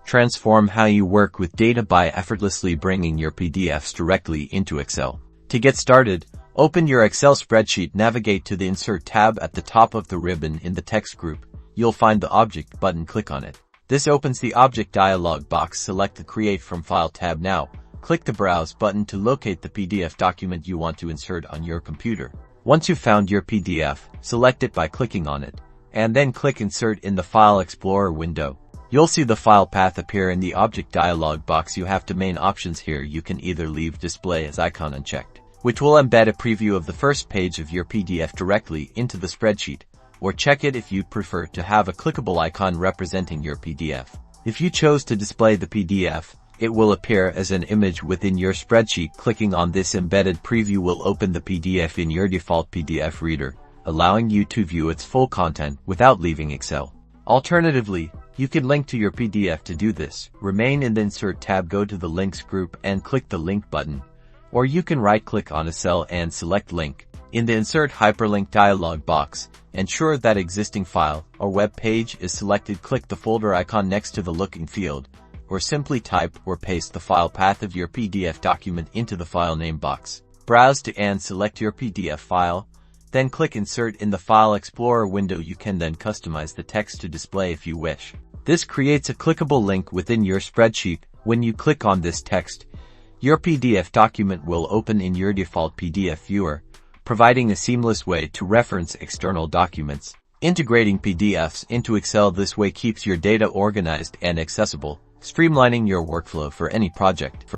Transform how you work with data by effortlessly bringing your PDFs directly into Excel. To get started, open your Excel spreadsheet, navigate to the Insert tab at the top of the ribbon in the text group. You'll find the Object button, click on it. This opens the Object dialog box. Select the Create from File tab now. Click the Browse button to locate the PDF document you want to insert on your computer. Once you've found your PDF, select it by clicking on it, and then click Insert in the File Explorer window. You'll see the file path appear in the Object dialog box. You have two main options here. You can either leave Display as icon unchecked, which will embed a preview of the first page of your PDF directly into the spreadsheet, or check it if you'd prefer to have a clickable icon representing your PDF. If you chose to display the PDF, it will appear as an image within your spreadsheet. Clicking on this embedded preview will open the PDF in your default PDF reader, allowing you to view its full content without leaving Excel. Alternatively, you can link to your PDF. To do this, remain in the Insert tab, go to the Links group and click the Link button, or you can right-click on a cell and select Link. In the Insert Hyperlink dialog box, ensure that existing file or web page is selected. Click the folder icon next to the looking field, or simply type or paste the file path of your PDF document into the file name box. Browse to and select your PDF file, then click Insert in the File Explorer window. You can then customize the text to display if you wish. This creates a clickable link within your spreadsheet. When you click on this text, your PDF document will open in your default PDF viewer, providing a seamless way to reference external documents. Integrating PDFs into Excel this way keeps your data organized and accessible, streamlining your workflow for any project.